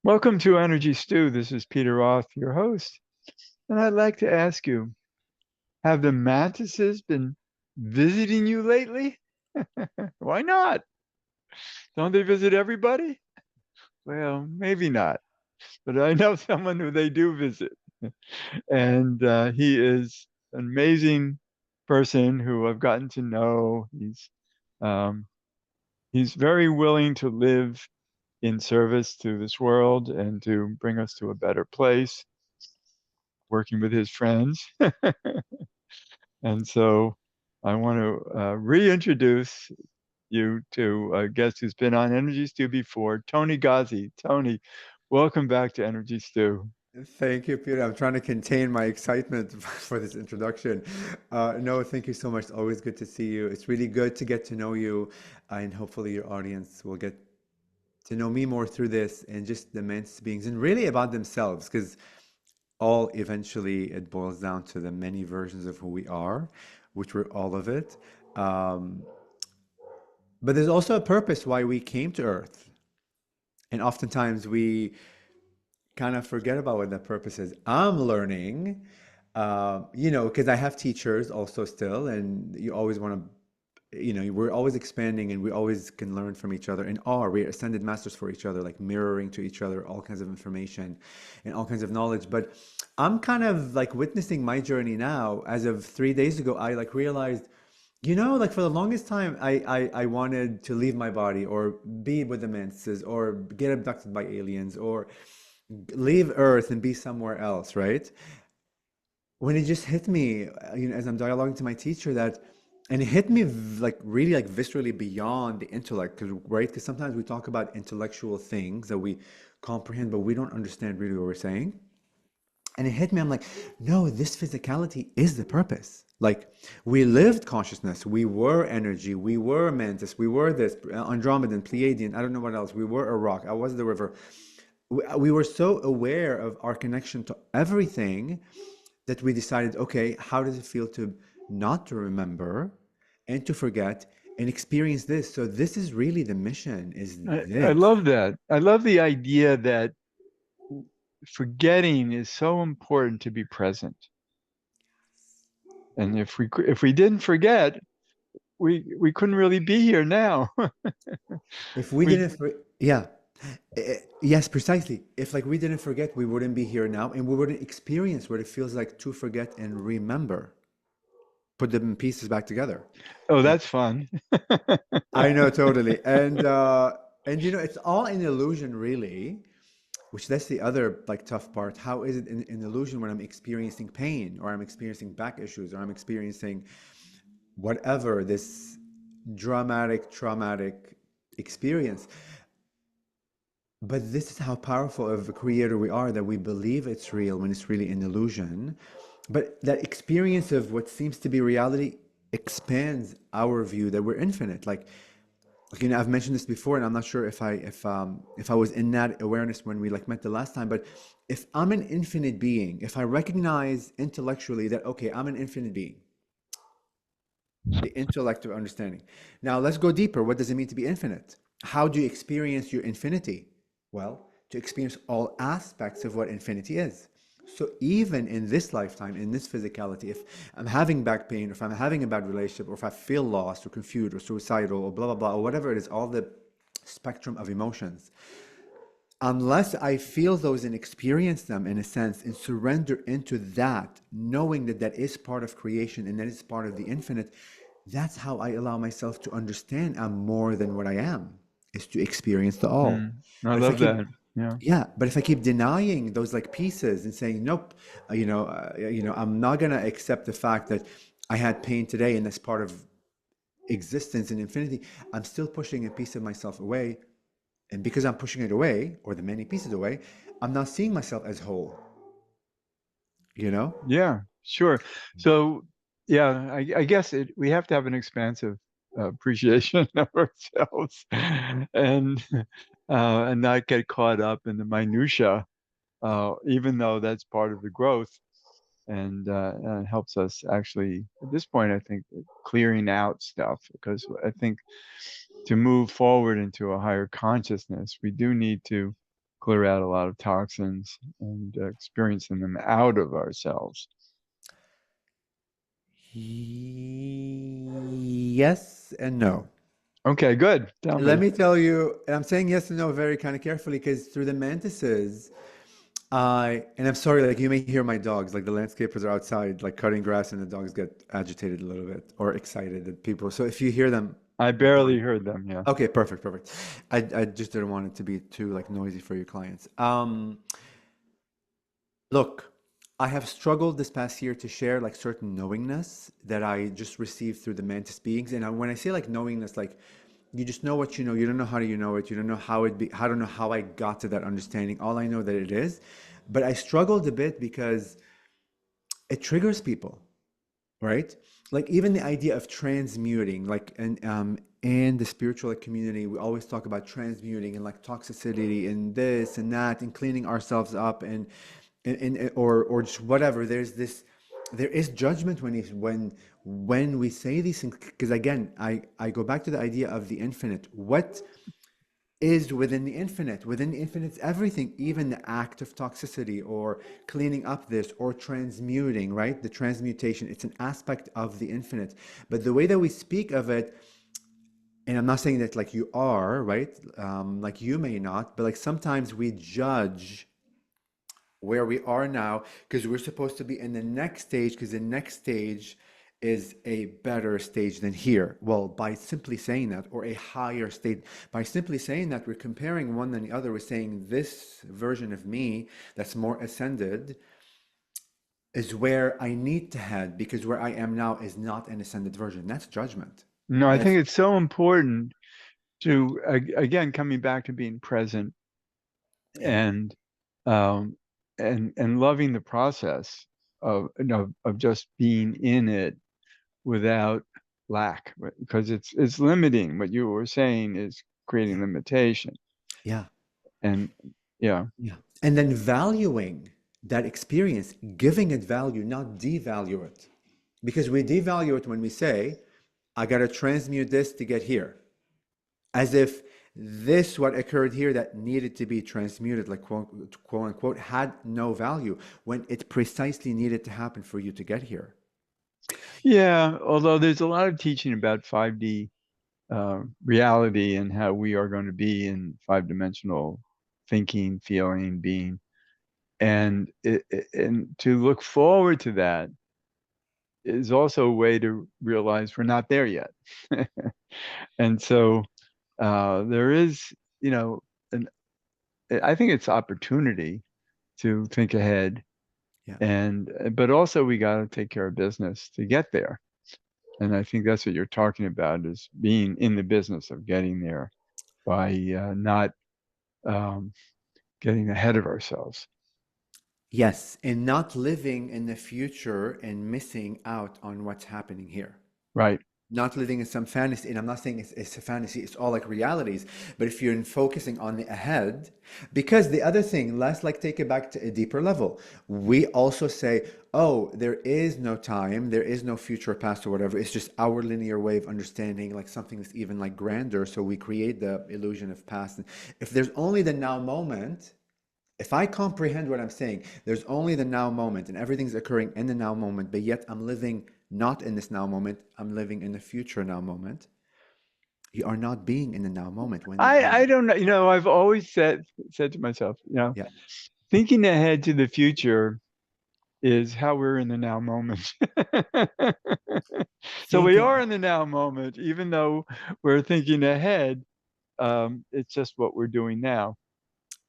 Welcome to Energy Stew. This is Peter Roth, your host. And I'd like to ask you, have the mantises been visiting you lately? Why not? Don't they visit everybody? Well, maybe not, but I know someone who they do visit. And he is an amazing person who I've gotten to know. Um, he's very willing to live in service to this world and to bring us to a better place, working with his friends. And so I want to reintroduce you to a guest who's been on Energy Stew before, Toni Ghazi. Toni, welcome back to Energy Stew. Thank you, Peter. I'm trying to contain my excitement for this introduction. No, thank you so much. It's always good to see you. It's really good to get to know you, and hopefully your audience will get to know me more through this and just the immense beings and really about themselves, because all eventually it boils down to the many versions of who we are, which we're all of it. Um, but there's also a purpose why we came to Earth, and oftentimes we kind of forget about what that purpose is. I'm learning, because I have teachers also still, and you always want to, we're always expanding and we always can learn from each other and are we're ascended masters for each other, like mirroring to each other all kinds of information and all kinds of knowledge. But I'm kind of like witnessing my journey now. As of 3 days ago, I like realized, like for the longest time, I wanted to leave my body or be with the mantises or get abducted by aliens or leave Earth and be somewhere else, right? When it just hit me, as I'm dialoguing to my teacher, that, and it hit me like really like viscerally beyond the intellect, because right, because sometimes we talk about intellectual things that we comprehend, but we don't understand really what we're saying. And it hit me, I'm like, no, this physicality is the purpose. Like, we lived consciousness, we were energy, we were mantis, we were this Andromedan, Pleiadian, I don't know what else. We were a rock, I was the river. We were so aware of our connection to everything that we decided, okay, how does it feel to not to remember and to forget and experience this? So this is really the mission, is I this. love that. I love the idea that forgetting is so important to be present. And if we didn't forget, we couldn't really be here now. If we We didn't, yeah, yes, precisely. If like we didn't forget, we wouldn't be here now, and we wouldn't experience what it feels like to forget and remember. Put them in pieces back together. Oh, that's fun. I know totally, and it's all an illusion, really. Which that's the other like tough part. How is it an illusion when I'm experiencing pain or I'm experiencing back issues or I'm experiencing whatever this dramatic, traumatic experience? But this is how powerful of a creator we are, that we believe it's real when it's really an illusion. But that experience of what seems to be reality expands our view that we're infinite. Like, I've mentioned this before, and I'm not sure if I was in that awareness when we like met the last time. But if I'm an infinite being, if I recognize intellectually that, okay, I'm an infinite being, the intellect of understanding. Now let's go deeper. What does it mean to be infinite? How do you experience your infinity? Well, to experience all aspects of what infinity is. So even in this lifetime, in this physicality, if I'm having back pain, or if I'm having a bad relationship, or if I feel lost or confused or suicidal or blah, blah, blah, or whatever it is, all the spectrum of emotions, unless I feel those and experience them in a sense and surrender into that, knowing that that is part of creation and that is part of the infinite, that's how I allow myself to understand I'm more than what I am, is to experience the all. I But if I love keep that. Yeah. yeah, but if I keep denying those like pieces and saying nope, I'm not gonna accept the fact that I had pain today and that's part of existence and infinity, I'm still pushing a piece of myself away. And because I'm pushing it away, or the many pieces away, I'm not seeing myself as whole, you know? Yeah, sure. So, yeah, I guess we have to have an expansive appreciation of ourselves and not get caught up in the minutia, even though that's part of the growth and helps us actually, at this point, I think, clearing out stuff because I think to move forward into a higher consciousness, we do need to clear out a lot of toxins and experiencing them out of ourselves. Yes and no. Okay, good. Tell Let me. me tell you, and I'm saying yes and no very kind of carefully because through the mantises, and I'm sorry, like you may hear my dogs, like the landscapers are outside, like cutting grass, and the dogs get agitated a little bit or excited at people. So if you hear them, I barely heard them. Yeah. okay, perfect, perfect. I just didn't want it to be too like noisy for your clients. Look, I have struggled this past year to share like certain knowingness that I just received through the mantis beings. And when I say like knowingness, like you just know what you know. You don't know how do you know it. You don't know how it be. I don't know how I got to that understanding. All I know that it is. But I struggled a bit because it triggers people, right? Like even the idea of transmuting, like in the spiritual like, community, we always talk about transmuting and like toxicity and this and that and cleaning ourselves up or just whatever. There is judgment when we say these things because again, I go back to the idea of the infinite. What is within the infinite. Within the infinite is everything, even the act of toxicity or cleaning up this or transmuting, right? The transmutation, it's an aspect of the infinite. But the way that we speak of it, and I'm not saying that like you are, right? Like you may not, but like sometimes we judge where we are now because we're supposed to be in the next stage because the next stage is a better stage than here. Well, by simply saying that, or a higher state, by simply saying that, we're comparing one than the other. We're saying this version of me that's more ascended is where I need to head because where I am now is not an ascended version. That's judgment. No, I That's, think it's so important to, again, coming back to being present yeah, and um, and loving the process of, of just being in it without lack, because it's limiting. What you were saying is creating yeah, limitation, yeah. and yeah, Yeah. And then valuing that experience, giving it value, not devalue it. Because we devalue it when we say, I got to transmute this to get here. As if this, what occurred here that needed to be transmuted, like quote unquote, had no value when it precisely needed to happen for you to get here. yeah. Although there's a lot of teaching about 5D reality and how we are going to be in five-dimensional thinking, feeling, being, and and to look forward to that is also a way to realize we're not there yet. And so there is, you know, an, I think it's opportunity to think ahead, Yeah. and but also we got to take care of business to get there. And I think that's what you're talking about is being in the business of getting there by not um, getting ahead of ourselves. Yes. And not living in the future and missing out on what's happening here. Right. Not living in some fantasy, and I'm not saying it's a fantasy, it's all like realities, but if you're focusing on the ahead, because the other thing, let's like take it back to a deeper level. We also say, oh, there is no time, there is no future past or whatever. It's just our linear way of understanding like something that's even like grander. So we create the illusion of past. And if there's only the now moment, if I comprehend what I'm saying, there's only the now moment and everything's occurring in the now moment, but yet I'm living not in this now moment, I'm living in the future now moment. You are not being in the now moment I don't know. I've always said to myself, yeah, thinking ahead to the future is how we're in the now moment. So we thinking. are in the now moment, even though we're thinking ahead. It's just what we're doing now.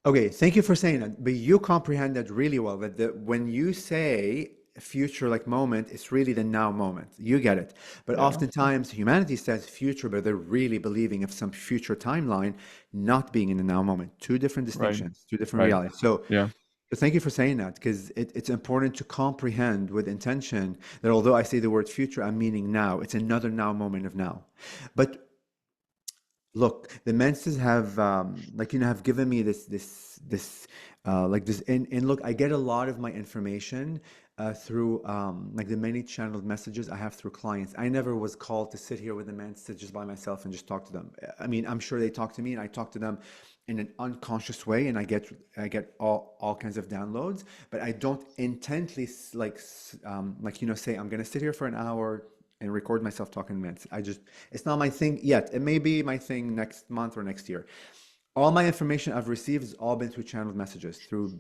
Okay, thank you for saying that. But you comprehend that really well. That when you say future like moment, it's really the now moment. You get it. But Yeah. oftentimes humanity says future, but they're really believing of some future timeline not being in the now moment. Two different Right. distinctions, two different Right. realities. So Yeah. thank you for saying that because it's important to comprehend with intention that although I say the word future, I'm meaning now. It's another now moment of now. But look, the menses have like have given me this like this and look, I get a lot of my information through like the many channeled messages I have through clients. I never was called to sit here with the menses just by myself and just talk to them. I mean, I'm sure they talk to me and I talk to them in an unconscious way, and I get all kinds of downloads, but I don't intently like say I'm gonna sit here for an hour and record myself talking minutes. It's not my thing yet. It may be my thing next month or next year. All my information I've received has all been through channeled messages, through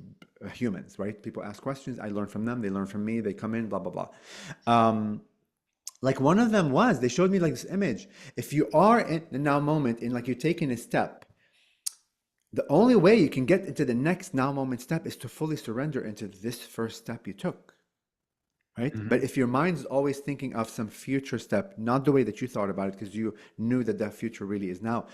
humans, right? People ask questions, I learn from them, they learn from me, they come in, blah blah blah. Um, like one of them was, they showed me like this image. If you are in the now moment, in like you're taking a step, the only way you can get into the next now moment step is to fully surrender into this first step you took, right? Hmm. But if your mind is always thinking of some future step, not the way that you thought about it, because you knew that that future really is now,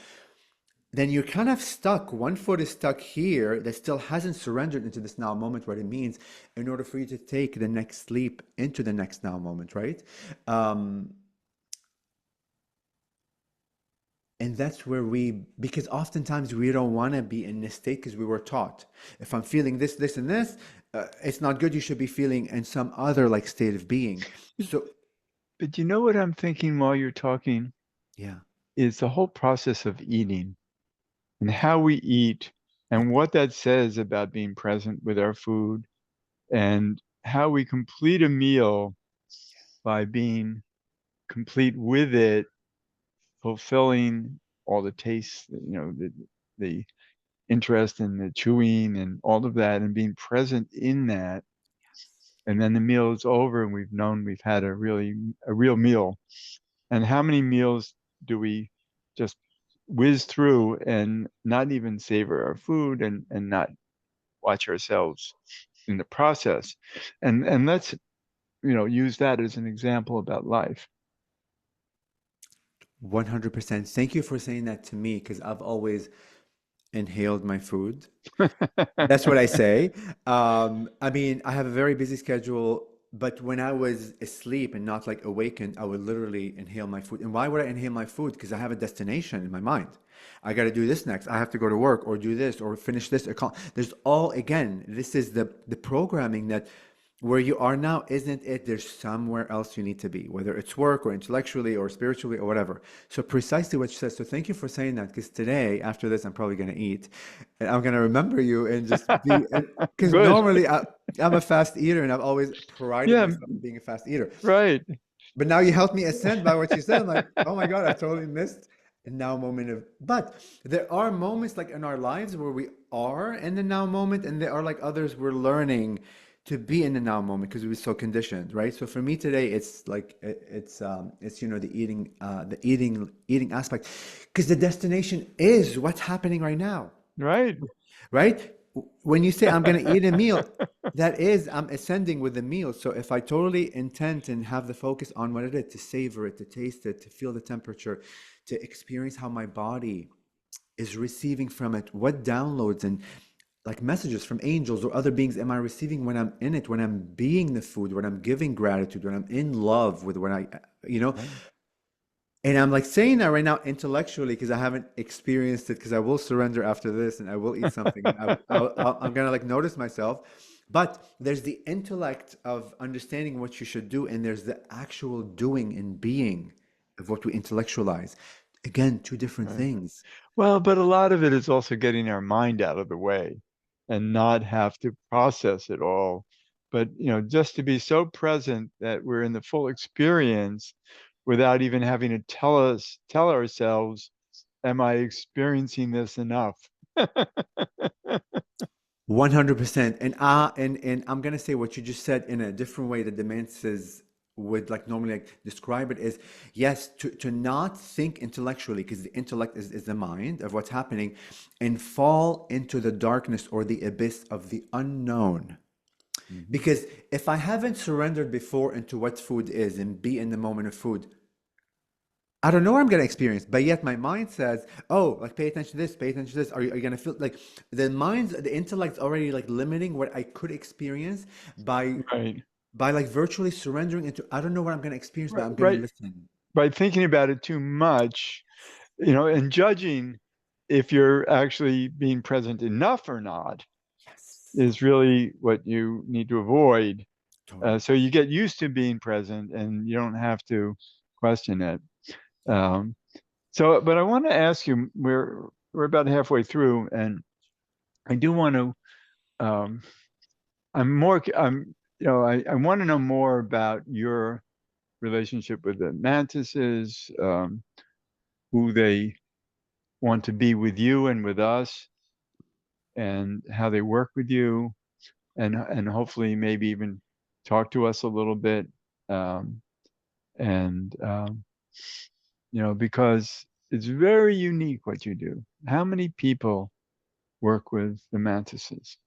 then you're kind of stuck. One foot is stuck here that still hasn't surrendered into this now moment, what it means in order for you to take the next leap into the next now moment, right? Um, and that's where because oftentimes we don't want to be in this state because we were taught, if I'm feeling this, this, and this, it's not good. You should be feeling in some other like state of being. So, But you know what I'm thinking while you're talking yeah. is the whole process of eating and how we eat and what that says about being present with our food and how we complete a meal by being complete with it, fulfilling all the tastes, the interest in the chewing and all of that, and being present in that. And then the meal is over, and we've known we've had a real meal. And how many meals do we just whiz through and not even savor our food and not watch ourselves in the process? And let's use that as an example about life. 100%. Thank you for saying that to me because I've always inhaled my food. That's what I say. I mean, I have a very busy schedule, but when I was asleep and not like awakened, I would literally inhale my food. And why would I inhale my food? Because I have a destination in my mind. I got to do this next. I have to go to work or do this or finish this. There's all, again, this is the programming that where you are now isn't it. There's somewhere else you need to be, whether it's work or intellectually or spiritually or whatever. So precisely what you said. So thank you for saying that because today, after this, I'm probably going to eat and I'm going to remember you and just be, because Good. normally I'm a fast eater and I've always prided Yeah, myself on being a fast eater. right. But now you helped me ascend by what you said. I'm like, oh my God, I totally missed a now moment of. But there are moments like in our lives where we are in the now moment, and there are like others we're learning to be in the now moment because we're so conditioned, right? So for me today, it's like it's the eating aspect because the destination is what's happening right now, Right. right? When you say I'm going to eat a meal, that is, I'm ascending with the meal. So if I totally intend and have the focus on what it is, to savor it, to taste it, to feel the temperature, to experience how my body is receiving from it, what downloads and like messages from angels or other beings am I receiving when I'm in it, when I'm being the food, when I'm giving gratitude, when I'm in love with when you know, Right. and I'm like saying that right now intellectually because I haven't experienced it because I will surrender after this and I will eat something and I'm gonna like notice myself. But there's the intellect of understanding what you should do, and there's the actual doing and being of what we intellectualize. Again, two different Right. things. Well, but a lot of it is also getting our mind out of the way and not have to process it all. But, just to be so present that we're in the full experience without even having to tell ourselves, am I experiencing this enough? 100%. And I'm gonna say what you just said in a different way that the Mantis would like normally like describe it is yes, to not think intellectually, because the intellect is the mind of what's happening, and fall into the darkness or the abyss of the unknown. Mhm. Because if I haven't surrendered before into what food is and be in the moment of food, I don't know what I'm gonna experience, but yet my mind says, "Oh, like pay attention to this, pay attention to this." Are you gonna feel like the intellect's already like limiting what I could experience by Right. like virtually surrendering into I don't know what I'm gonna experience, but Right. I'm gonna Right. listen. By thinking about it too much, and judging if you're actually being present enough or not Yes, is really what you need to avoid. totally. So you get used to being present and you don't have to question it. Um, but I want to ask you, we're we're about halfway through, and I do want to. Um, I'm more. I'm. I want to know more about your relationship with the mantises, who they want to be with you and with us, and how they work with you, and hopefully maybe even talk to us a little bit, um, and because it's very unique what you do. How many people work with the mantises?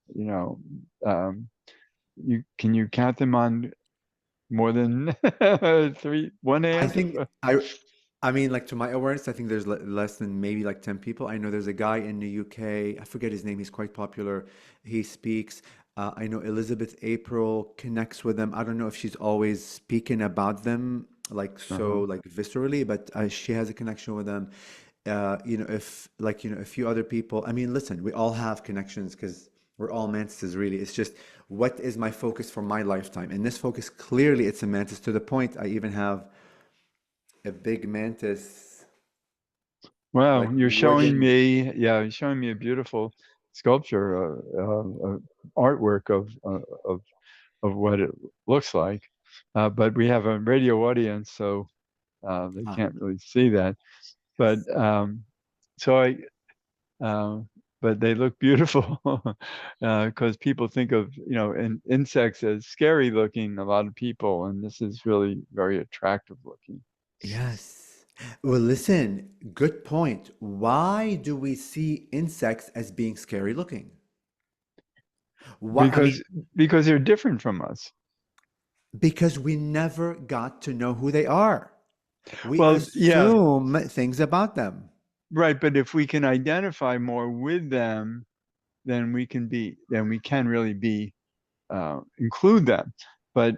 Um, you count them on more than one I hand? think I mean, like to my awareness, I think there's less than maybe like 10 people. I know there's a guy in the UK, I forget his name, he's quite popular. He speaks. I know Elizabeth April connects with them. I don't know if she's always speaking about them like Uh-huh. so like viscerally, but she has a connection with them. If like, a few other people. I mean, listen, we all have connections because we're all mantises, really. It's just what is my focus for my lifetime? And this focus, clearly, it's a mantis to the point I even have a big mantis, Wow, like you're showing wooden. me, yeah, you're showing me a beautiful sculpture, artwork of what it looks like. But we have a radio audience, so they Ah, can't really see that. But so I, uh, but they look beautiful because people think of insects as scary looking. A lot of people, and this is really very attractive looking. yes. Well, listen, good point. Why do we see insects as being scary looking? Why? I mean, because because they're different from us. because we never got to know who they are. We Well, yeah, assume things about them. right. But if we can identify more with them, then we can really be include them. But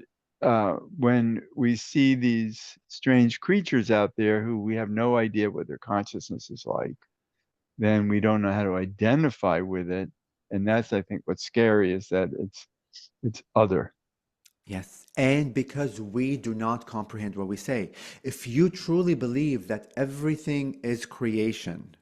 when we see these strange creatures out there who we have no idea what their consciousness is like, then we don't know how to identify with it. And that's, I think, what's scary is that it's other. Yes. And because we do not comprehend what we say. If you truly believe that everything is creation,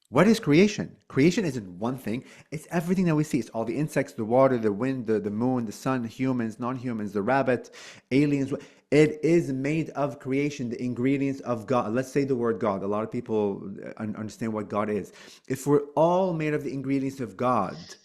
what is creation? Creation isn't one thing, it's everything that we see. It's all the insects, the water, the wind, the moon, the sun, humans, non humans, the rabbit, aliens. It is made of creation, the ingredients of God. Let's say the word God. A lot of people understand what God is. If we're all made of the ingredients of God,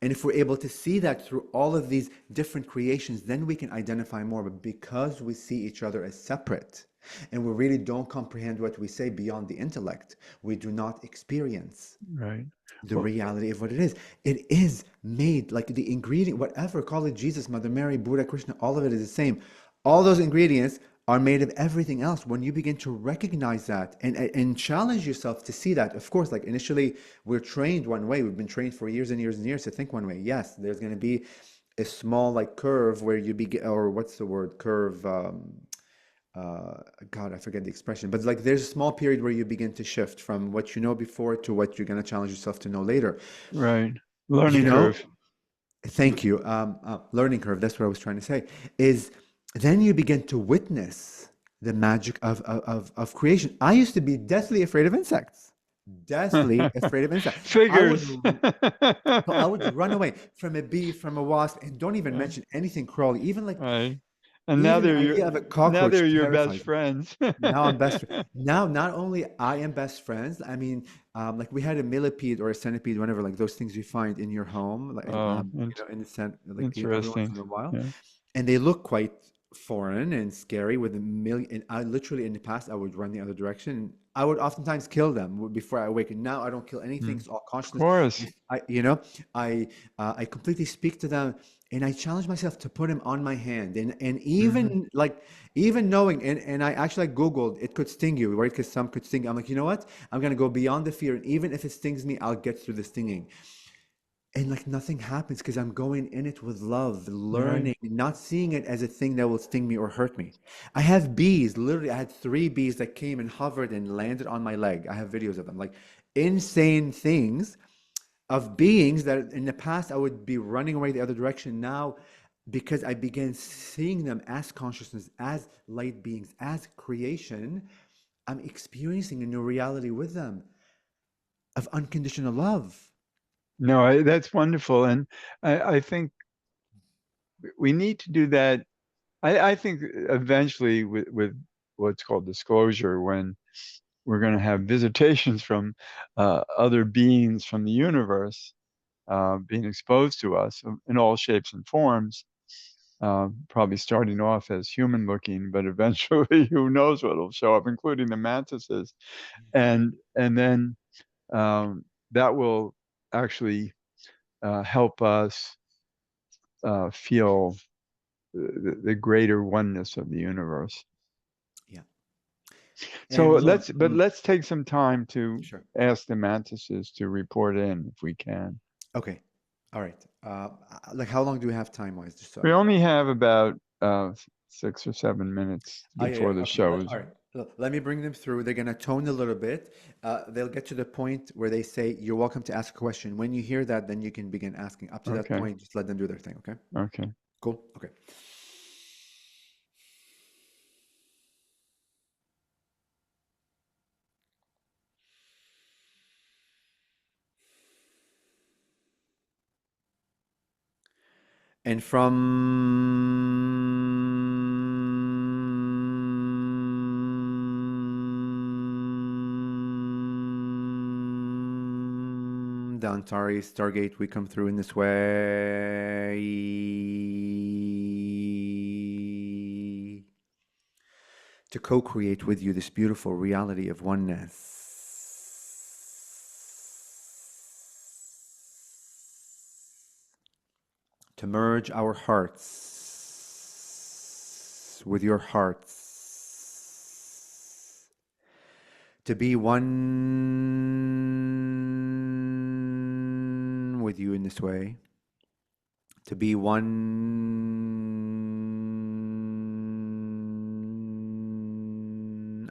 and if we're able to see that through all of these different creations, then we can identify more. But because we see each other as separate and we really don't comprehend what we say beyond the intellect, we do not experience Right. the Well, reality of what it is. It is made like the ingredient, whatever, call it Jesus, Mother Mary, Buddha, Krishna, all of it is the same. All those ingredients are made of everything else. When you begin to recognize that and challenge yourself to see that, of course, like initially we're trained one way. We've been trained for years and years and years to think one way. Yes, there's going to be a small like curve where you begin, or what's the word, curve, God, I forget the expression, but like there's a small period where you begin to shift from what you know before to what you're going to challenge yourself to know later. right. You Learning know, curve. thank you. Learning curve, that's what I was trying to say, is then you begin to witness the magic of creation. I used to be deathly afraid of insects. Deathly afraid of insects. I would Figures. so I would run away from a bee, from a wasp, and don't even Yeah, mention anything crawly. Even like right. And even the idea of a now they're cockroach your best terrifies me. friends. Now I'm best. Now not only I am best friends. I mean, like we had a millipede or a centipede, whenever like those things you find in your home, like Oh, in the cent, like every once interesting. in a while, Yeah. and they look quite foreign and scary with a million. And I literally in the past I would run the other direction. I would oftentimes kill them before I awaken. Now I don't kill anything. Mm. It's all Of consciousness. course. I I completely speak to them, and I challenge myself to put them on my hand, and Hmm. even like even knowing, and I actually like Googled it could sting you, right? Because some could sting. I'm like, you know what? I'm gonna go beyond the fear, and even if it stings me, I'll get through the stinging. And like nothing happens because I'm going in it with love, Right. learning, not seeing it as a thing that will sting me or hurt me. I have bees, literally, I had three bees that came and hovered and landed on my leg. I have videos of them, like insane things of beings that in the past I would be running away the other direction. Now, because I began seeing them as consciousness, as light beings, as creation, I'm experiencing a new reality with them of unconditional love. No, that's wonderful, and I think we need to do that. I think eventually with what's called disclosure, when we're going to have visitations from other beings from the universe being exposed to us in all shapes and forms, probably starting off as human looking, but eventually who knows what will show up, including the mantises, and then that will actually help us feel the greater oneness of the universe. Yeah. So And look, let's take some time to sure. ask the mantises to report in if we can. Okay. All right. Like how long do we have time wise? Just so I We know. only have about 6 or 7 minutes Oh, yeah, yeah. before the Okay. show is. All right. Let me bring them through. They're going to tone a little bit. They'll get to the point where they say, "You're welcome to ask a question." When you hear that, then you can begin asking. Up to that Okay. point, just let them do their thing. Okay. Okay. Cool. Okay. And from the Antari Stargate, we come through in this way to co-create with you this beautiful reality of oneness. To merge our hearts with your hearts, to be one with you in this way, to be one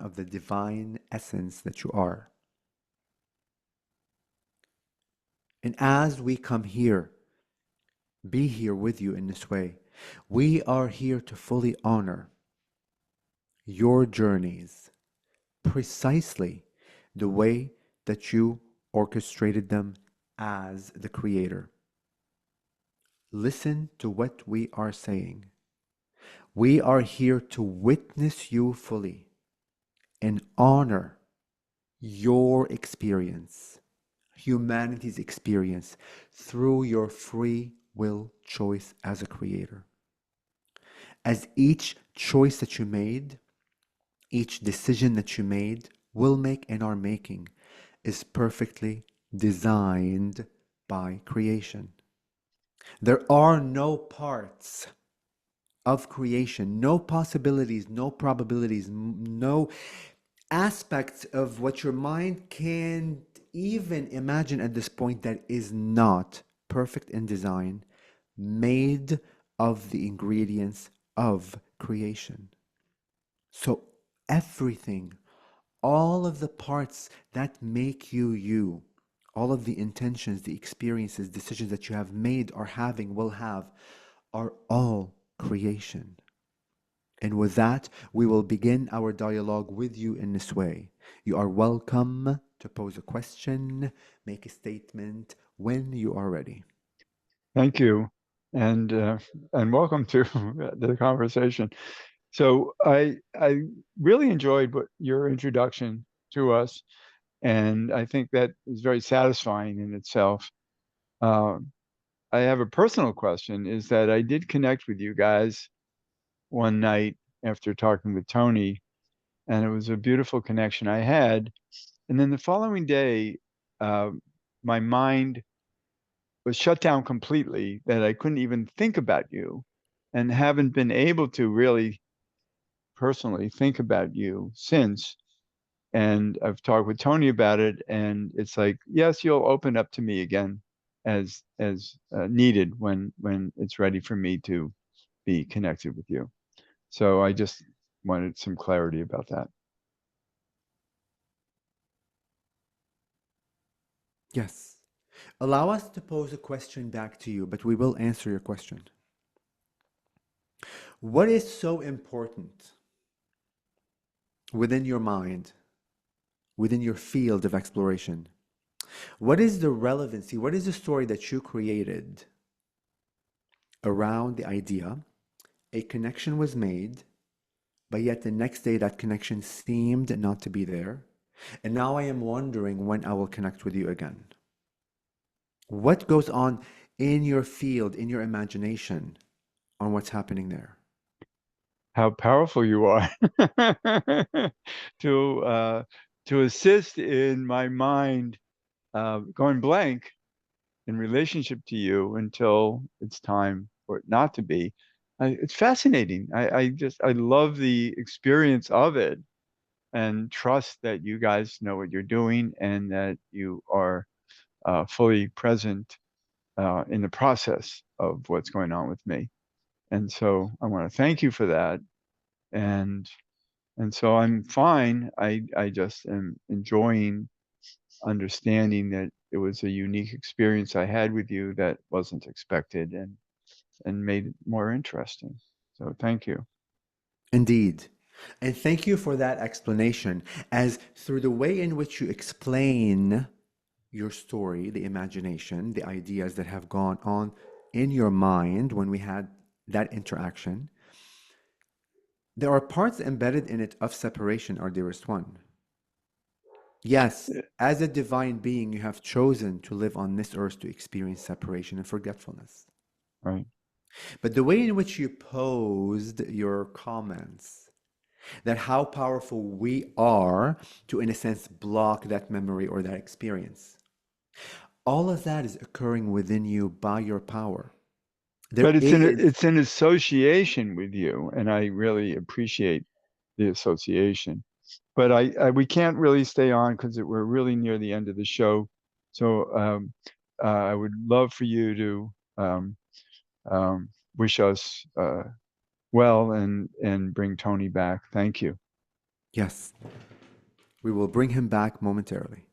of the divine essence that you are. And as we come here, be here with you in this way, we are here to fully honor your journeys precisely the way that you orchestrated them as the creator. Listen to what we are saying. We are here to witness you fully and honor your experience, humanity's experience, through your free will choice as a creator. As each choice that you made, each decision that you made, will make, and are making, is perfectly designed by creation. There are no parts of creation, no possibilities, no probabilities, no aspects of what your mind can't even imagine at this point that is not perfect in design, made of the ingredients of creation. So everything, all of the parts that make you you, all of the intentions, the experiences, decisions that you have made, are having, will have, are all creation. And with that, we will begin our dialogue with you in this way. You are welcome to pose a question, make a statement when you are ready. Thank you, and welcome to the conversation. So I really enjoyed what your introduction to us, and I think that is very satisfying in itself. Um, I have a personal question: is that I did connect with you guys one night after talking with Toni, and it was a beautiful connection I had. And then the following day, uh, my mind was shut down completely, that I couldn't even think about you, and haven't been able to really personally think about you since. And I've talked with Toni about it, and it's like, yes, you'll open up to me again as needed when it's ready for me to be connected with you. So I just wanted some clarity about that. Yes. Allow us to pose a question back to you, but we will answer your question. What is so important within your mind within your field of exploration? What is the relevancy? What is the story that you created around the idea? A connection was made, but yet the next day that connection seemed not to be there. And now I am wondering when I will connect with you again. What goes on in your field, in your imagination, on what's happening there? How powerful you are to to assist in my mind going blank in relationship to you until it's time for it not to be. It's fascinating. I love the experience of it and trust that you guys know what you're doing and that you are fully present in the process of what's going on with me. And so I want to thank you for that. And so I'm fine. I just am enjoying understanding that it was a unique experience I had with you that wasn't expected and made it more interesting. So thank you. Indeed. And thank you for that explanation, as through the way in which you explain your story, the imagination, the ideas that have gone on in your mind when we had that interaction, there are parts embedded in it of separation, our dearest one. Yes, Yeah, as a divine being, you have chosen to live on this earth to experience separation and forgetfulness. right. But the way in which you posed your comments, that how powerful we are to, in a sense, block that memory or that experience, all of that is occurring within you by your power. There But is, it's in association with you, and I really appreciate the association. But we can't really stay on because we're really near the end of the show. So I would love for you to wish us well and bring Toni back. Thank you. yes, we will bring him back momentarily.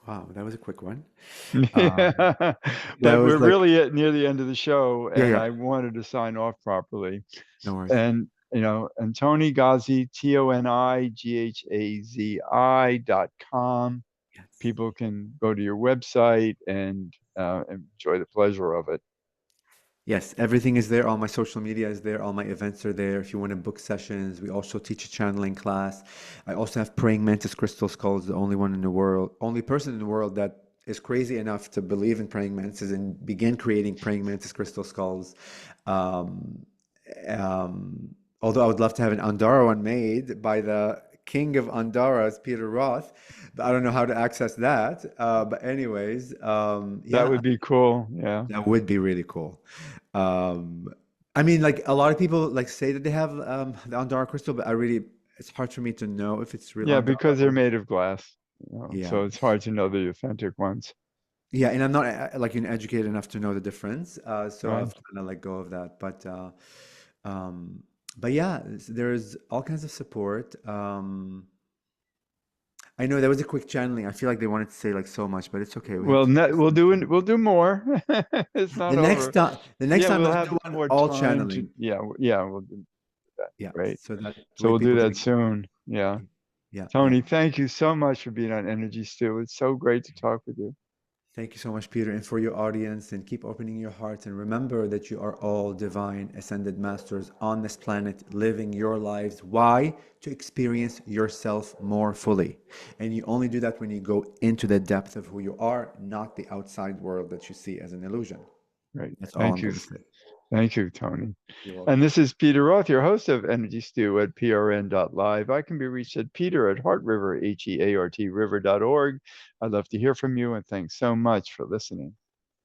Wow, that was a quick one. Um, Yeah, that but was we're like, really near the end of the show, yeah, and yeah, I wanted to sign off properly. no worries. And and Toni Ghazi, ToniGhazi.com. Yes. People can go to your website and enjoy the pleasure of it. Yes, everything is there. All my social media is there. All my events are there. If you want to book sessions, we also teach a channeling class. I also have praying mantis crystal skulls, the only one in the world, only person in the world that is crazy enough to believe in praying mantises and begin creating praying mantis crystal skulls. Um, Although I would love to have an Andara one made by the king of Andaras, Peter Roth, but I don't know how to access that. But anyways, That yeah, would be cool. Yeah. that would be really cool. Um, I mean, like a lot of people like say that they have the Andara crystal, but it's hard for me to know if it's real Yeah, Andara because they're or made of glass. yeah, So it's hard to know the authentic ones. yeah. And I'm not like educated enough to know the difference, so Right. I've kind of let go of that. Um, but yeah, there's all kinds of support. I know there was a quick channeling. I feel like they wanted to say like so much, but it's okay. We have Well, to focus on we'll do more. It's not over. the next Yeah, time, we'll let's have do one more all time to. channeling. Yeah, yeah, we'll do that. Yeah, Great. so that So way we'll do people that can. soon. Yeah. Yeah, yeah. Toni, thank you so much for being on Energy Stew. It's so great to talk with you. Thank you so much, Peter, and for your audience. And keep opening your hearts and remember that you are all divine ascended masters on this planet, living your lives. Why? To experience yourself more fully. And you only do that when you go into the depth of who you are, not the outside world that you see as an illusion. Great. That's all Thank I'm you. going to say. Thank you, Toni. You're And welcome. this is Peter Roth, your host of Energy Stew at prn.live. I can be reached at peter at heartriver, HEART river.org. I'd love to hear from you, and thanks so much for listening.